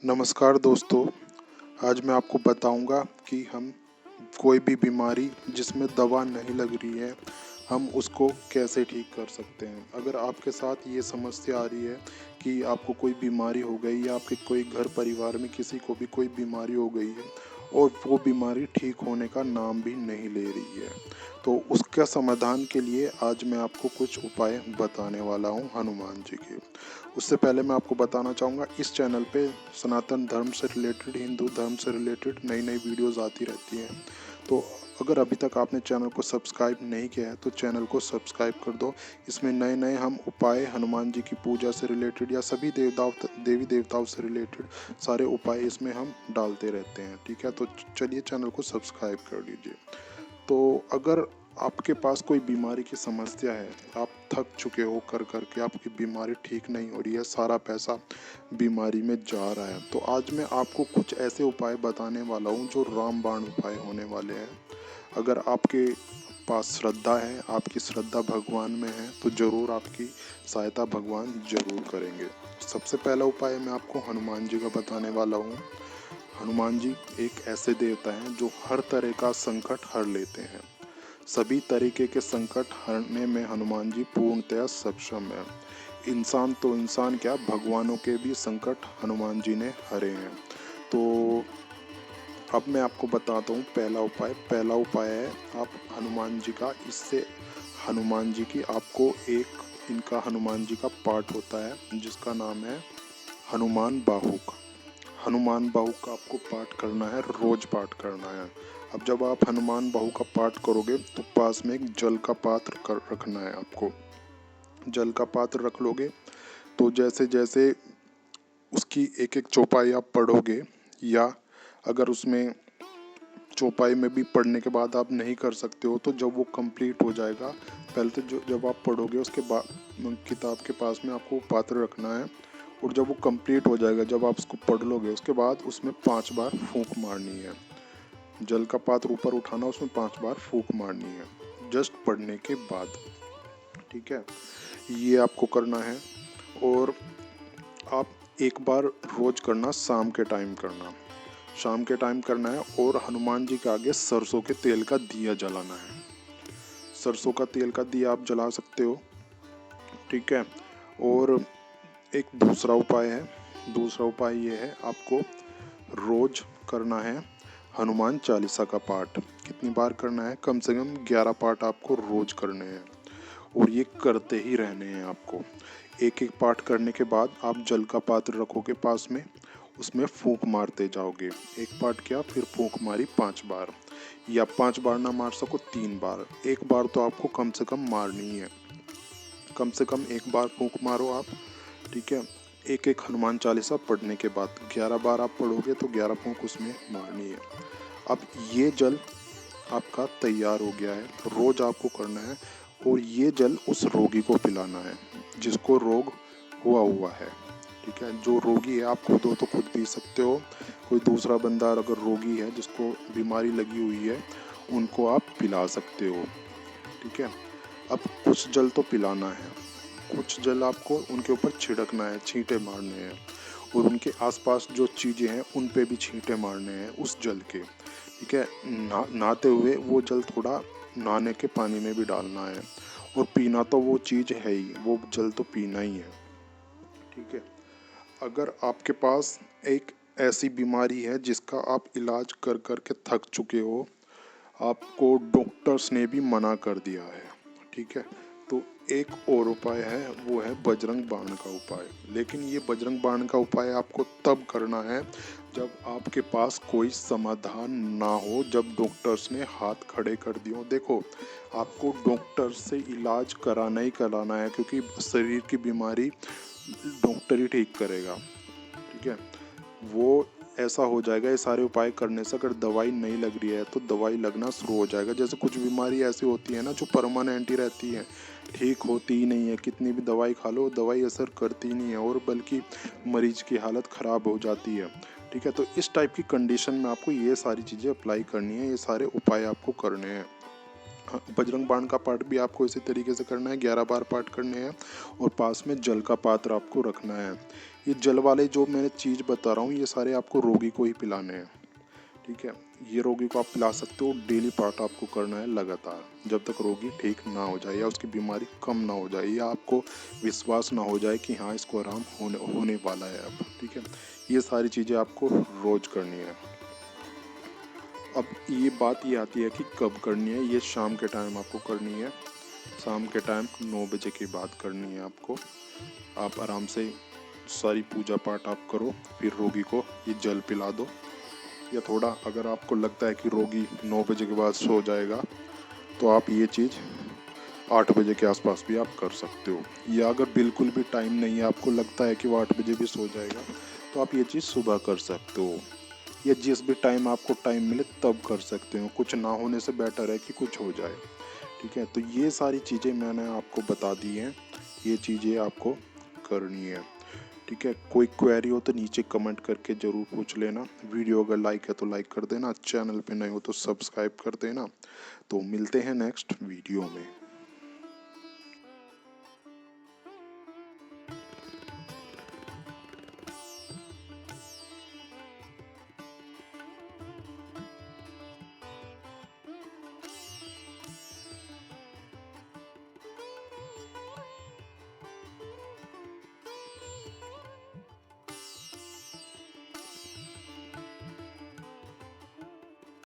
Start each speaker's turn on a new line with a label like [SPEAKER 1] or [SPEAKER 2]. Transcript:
[SPEAKER 1] नमस्कार दोस्तों। आज मैं आपको बताऊंगा कि हम कोई भी बीमारी जिसमें दवा नहीं लग रही है, हम उसको कैसे ठीक कर सकते हैं। अगर आपके साथ ये समस्या आ रही है कि आपको कोई बीमारी हो गई या आपके कोई घर परिवार में किसी को भी कोई बीमारी हो गई है और वो बीमारी ठीक होने का नाम भी नहीं ले रही है, तो उसका समाधान के लिए आज मैं आपको कुछ उपाय बताने वाला हूँ हनुमान जी के। उससे पहले मैं आपको बताना चाहूँगा, इस चैनल पे सनातन धर्म से रिलेटेड, हिंदू धर्म से रिलेटेड नई नई वीडियोस आती रहती हैं। तो अगर अभी तक आपने चैनल को सब्सक्राइब नहीं किया है तो चैनल को सब्सक्राइब कर दो। इसमें नए नए हम उपाय हनुमान जी की पूजा से रिलेटेड या सभी देवी देवताओं से रिलेटेड सारे उपाय इसमें हम डालते रहते हैं। ठीक है, तो चलिए चैनल को सब्सक्राइब कर लीजिए। तो अगर आपके पास कोई बीमारी की समस्या है, आप थक चुके हो कर कर के, आपकी बीमारी ठीक नहीं हो रही है, सारा पैसा बीमारी में जा रहा है, तो आज मैं आपको कुछ ऐसे उपाय बताने वाला हूँ जो रामबाण उपाय होने वाले हैं। अगर आपके पास श्रद्धा है, आपकी श्रद्धा भगवान में है, तो ज़रूर आपकी सहायता भगवान ज़रूर करेंगे। सबसे पहला उपाय मैं आपको हनुमान जी का बताने वाला हूँ। हनुमान जी एक ऐसे देवता हैं जो हर तरह का संकट हर लेते हैं। सभी तरीके के संकट हरने में हनुमान जी पूर्णतया सक्षम है। इंसान तो इंसान क्या, भगवानों के भी संकट हनुमान जी ने हरे हैं। तो अब मैं आपको बताता हूँ पहला उपाय है आप हनुमान जी का, इससे हनुमान जी की आपको इनका हनुमान जी का पाठ होता है जिसका नाम है हनुमान बाहुक। हनुमान बाहु का आपको पाठ करना है, रोज पाठ करना है। अब जब आप हनुमान बाहु का पाठ करोगे तो पास में एक जल का पात्र रखना है आपको। जल का पात्र रख लोगे तो जैसे जैसे उसकी एक एक चौपाई आप पढ़ोगे, या अगर उसमें चौपाई में भी पढ़ने के बाद आप नहीं कर सकते हो तो जब वो कंप्लीट हो जाएगा, पहले तो जब आप पढ़ोगे उसके बाद किताब के पास में आपको पात्र रखना है, और जब वो कंप्लीट हो जाएगा, जब आप उसको पढ़ लोगे उसके बाद उसमें 5 बार फूंक मारनी है। जल का पात्र ऊपर उठाना, उसमें 5 बार फूंक मारनी है जस्ट पढ़ने के बाद। ठीक है, ये आपको करना है। और आप एक बार रोज करना, शाम के टाइम करना, शाम के टाइम करना है। और हनुमान जी के आगे सरसों के तेल का दिया जलाना है। सरसों का तेल का दिया आप जला सकते हो। ठीक है, और एक दूसरा उपाय है। दूसरा उपाय ये है, आपको रोज करना है हनुमान चालीसा का पाठ। कितनी बार करना है? कम से कम 11 पाठ आपको रोज करने हैं, और ये करते ही रहने हैं आपको। एक एक पाठ करने के बाद आप जल का पात्र रखोगे पास में, उसमें फूंक मारते जाओगे। एक पाठ किया, फिर फूंक मारी 5 बार, या 5 बार ना मार सको 3 बार, एक बार तो आपको कम से कम मारनी है। कम से कम एक बार फूंक मारो आप। ठीक है, एक एक हनुमान चालीसा पढ़ने के बाद 11 बार आप पढ़ोगे तो 11 फूंक उसमें मारनी है। अब ये जल आपका तैयार हो गया है, रोज आपको करना है, और ये जल उस रोगी को पिलाना है जिसको रोग हुआ है। ठीक है, जो रोगी है, आप खुद हो तो खुद पी सकते हो, कोई दूसरा बंदा अगर रोगी है जिसको बीमारी लगी हुई है उनको आप पिला सकते हो। ठीक है, अब कुछ जल तो पिलाना है, कुछ जल आपको उनके ऊपर छिड़कना है, छींटे मारने हैं, और उनके आसपास जो चीज़ें हैं उन पे भी छींटे मारने हैं उस जल के। ठीक है, नहाते हुए वो जल थोड़ा नहाने के पानी में भी डालना है, और पीना तो वो चीज़ है ही, वो जल तो पीना ही है। ठीक है, अगर आपके पास एक ऐसी बीमारी है जिसका आप इलाज कर कर के थक चुके हो, आपको डॉक्टर्स ने भी मना कर दिया है, ठीक है, तो एक और उपाय है, वो है बजरंग बाण का उपाय। लेकिन ये बजरंग बाण का उपाय आपको तब करना है जब आपके पास कोई समाधान ना हो, जब डॉक्टर्स ने हाथ खड़े कर दिए हो। देखो, आपको डॉक्टर से इलाज कराना ही कराना है, क्योंकि शरीर की बीमारी डॉक्टर ही ठीक करेगा। ठीक है, वो ऐसा हो जाएगा, ये सारे उपाय करने से अगर दवाई नहीं लग रही है तो दवाई लगना शुरू हो जाएगा। जैसे कुछ बीमारी ऐसी होती है ना जो परमानेंट ही रहती है, ठीक होती ही नहीं है, कितनी भी दवाई खा लो दवाई असर करती नहीं है, और बल्कि मरीज की हालत ख़राब हो जाती है। ठीक है, तो इस टाइप की कंडीशन में आपको ये सारी चीज़ें अप्लाई करनी है, ये सारे उपाय आपको करने हैं। हाँ, बजरंग बाण का पाठ भी आपको इसी तरीके से करना है, 11 बार पाठ करने हैं और पास में जल का पात्र आपको रखना है। ये जल वाले जो मैंने चीज़ बता रहा हूँ ये सारे आपको रोगी को ही पिलाने हैं, ठीक है। ये रोगी को आप पिला सकते हो। डेली पाठ आपको करना है लगातार, जब तक रोगी ठीक ना हो जाए या उसकी बीमारी कम ना हो जाए या आपको विश्वास ना हो जाए कि हाँ इसको आराम होने वाला है अब, ठीक है। ये सारी चीज़ें आपको रोज़ करनी है। अब ये बात ये आती है कि कब करनी है। ये शाम के टाइम आपको करनी है, शाम के टाइम 9 बजे की बात करनी है आपको। आप आराम से सारी पूजा पाठ आप करो, फिर रोगी को ये जल पिला दो। या थोड़ा अगर आपको लगता है कि रोगी 9 बजे के बाद सो जाएगा तो आप ये चीज़ 8 बजे के आसपास भी आप कर सकते हो। या अगर बिल्कुल भी टाइम नहीं है, आपको लगता है कि वो 8 बजे भी सो जाएगा, तो आप ये चीज़ सुबह कर सकते हो। या जिस भी टाइम आपको टाइम मिले तब कर सकते हो। कुछ ना होने से बेटर है कि कुछ हो जाए, ठीक है। तो ये सारी चीज़ें मैंने आपको बता दी हैं, ये चीज़ें आपको करनी है, ठीक है। कोई क्वेरी हो तो नीचे कमेंट करके ज़रूर पूछ लेना। वीडियो अगर लाइक है तो लाइक कर देना, चैनल पे नए हो तो सब्सक्राइब कर देना। तो मिलते हैं नेक्स्ट वीडियो में।